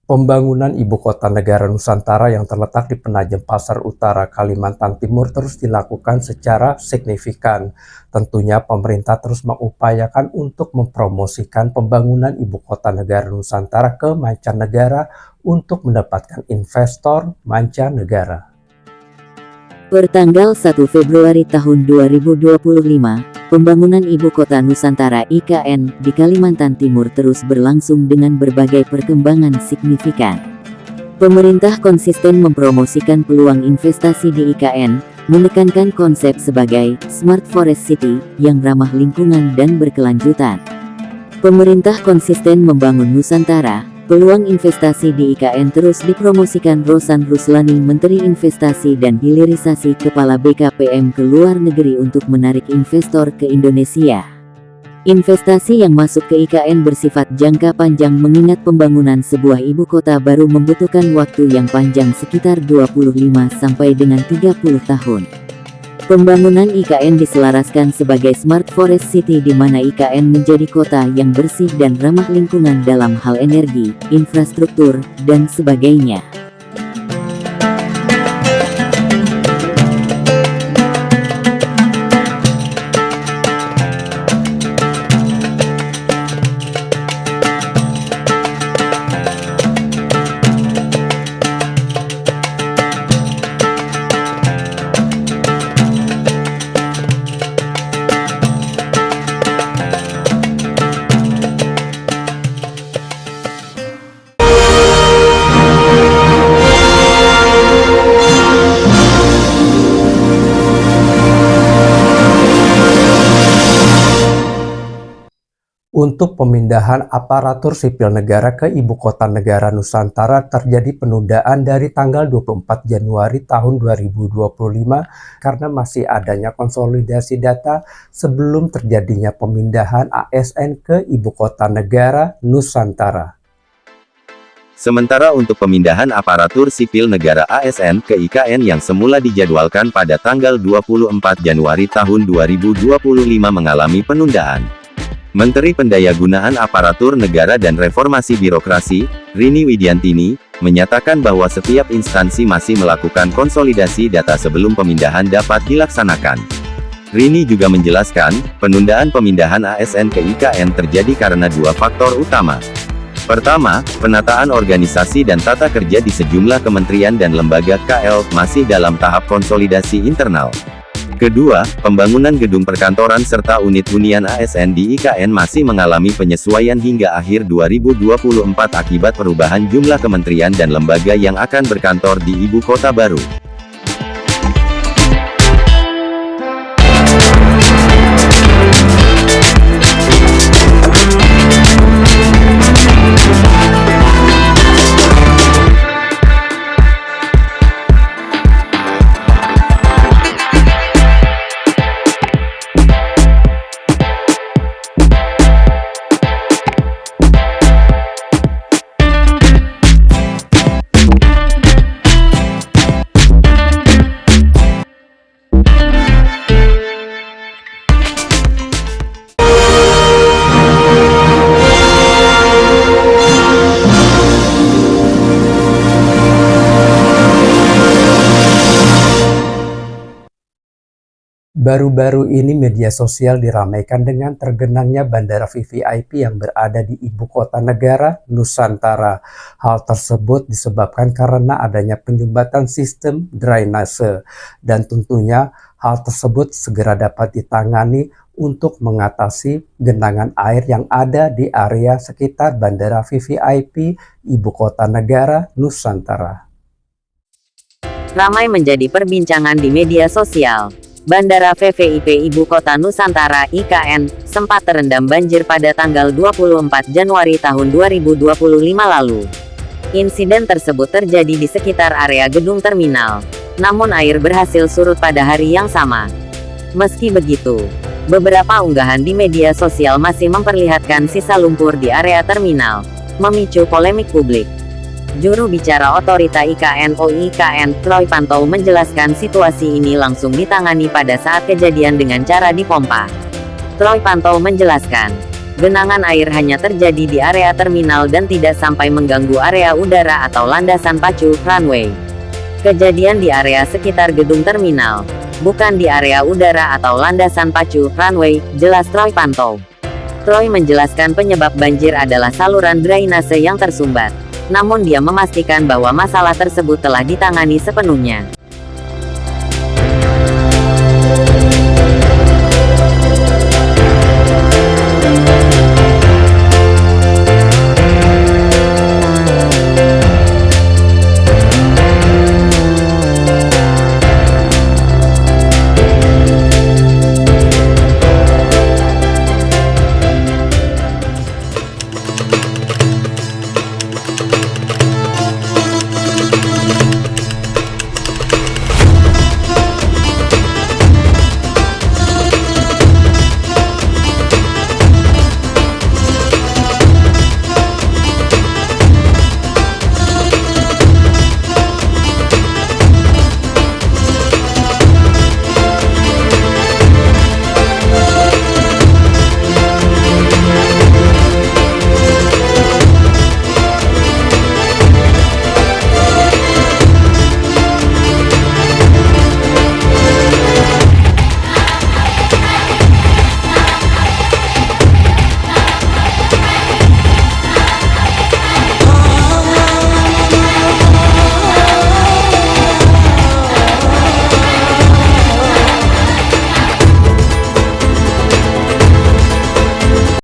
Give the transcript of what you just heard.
Pembangunan ibu kota negara Nusantara yang terletak di Penajem Pasar Utara, Kalimantan Timur terus dilakukan secara signifikan. Tentunya pemerintah terus mengupayakan untuk mempromosikan pembangunan ibu kota negara Nusantara ke mancanegara untuk mendapatkan investor mancanegara. Pertanggal 1 Februari tahun 2025, pembangunan Ibu Kota Nusantara (IKN) di Kalimantan Timur terus berlangsung dengan berbagai perkembangan signifikan. Pemerintah konsisten mempromosikan peluang investasi di IKN, menekankan konsep sebagai Smart Forest City yang ramah lingkungan dan berkelanjutan. Pemerintah konsisten membangun Nusantara. Peluang investasi di IKN terus dipromosikan. Rosan Ruslani, Menteri Investasi dan Hilirisasi Kepala BKPM ke luar negeri untuk menarik investor ke Indonesia. Investasi yang masuk ke IKN bersifat jangka panjang mengingat pembangunan sebuah ibu kota baru membutuhkan waktu yang panjang sekitar 25 sampai dengan 30 tahun. Pembangunan IKN diselaraskan sebagai Smart Forest City di mana IKN menjadi kota yang bersih dan ramah lingkungan dalam hal energi, infrastruktur, dan sebagainya. Untuk pemindahan aparatur sipil negara ke Ibu Kota Negara Nusantara terjadi penundaan dari tanggal 24 Januari tahun 2025 karena masih adanya konsolidasi data sebelum terjadinya pemindahan ASN ke Ibu Kota Negara Nusantara. Sementara untuk pemindahan aparatur sipil negara ASN ke IKN yang semula dijadwalkan pada tanggal 24 Januari tahun 2025 mengalami penundaan. Menteri Pendayagunaan Aparatur Negara dan Reformasi Birokrasi, Rini Widiantini, menyatakan bahwa setiap instansi masih melakukan konsolidasi data sebelum pemindahan dapat dilaksanakan. Rini juga menjelaskan, penundaan pemindahan ASN ke IKN terjadi karena dua faktor utama. Pertama, penataan organisasi dan tata kerja di sejumlah kementerian dan lembaga KL masih dalam tahap konsolidasi internal. Kedua, pembangunan gedung perkantoran serta unit hunian ASN di IKN masih mengalami penyesuaian hingga akhir 2024 akibat perubahan jumlah kementerian dan lembaga yang akan berkantor di ibu kota baru. Baru-baru ini media sosial diramaikan dengan tergenangnya bandara VVIP yang berada di Ibu Kota Negara Nusantara. Hal tersebut disebabkan karena adanya penyumbatan sistem drainase dan tentunya hal tersebut segera dapat ditangani untuk mengatasi genangan air yang ada di area sekitar bandara VVIP Ibu Kota Negara Nusantara. Ramai menjadi perbincangan di media sosial. Bandara VVIP Ibu Kota Nusantara (IKN) sempat terendam banjir pada tanggal 24 Januari tahun 2025 lalu. Insiden tersebut terjadi di sekitar area gedung terminal. Namun air berhasil surut pada hari yang sama. Meski begitu, beberapa unggahan di media sosial masih memperlihatkan sisa lumpur di area terminal, memicu polemik publik. Juru bicara Otorita IKN (OIKN), Troy Pantou menjelaskan situasi ini langsung ditangani pada saat kejadian dengan cara dipompa. Troy Pantou menjelaskan, Genangan air hanya terjadi di area terminal dan tidak sampai mengganggu area udara atau landasan pacu, runway. Kejadian di area sekitar gedung terminal, bukan di area udara atau landasan pacu, runway, jelas Troy pantau. Troy menjelaskan penyebab banjir adalah saluran drainase yang tersumbat. Namun dia memastikan bahwa masalah tersebut telah ditangani sepenuhnya.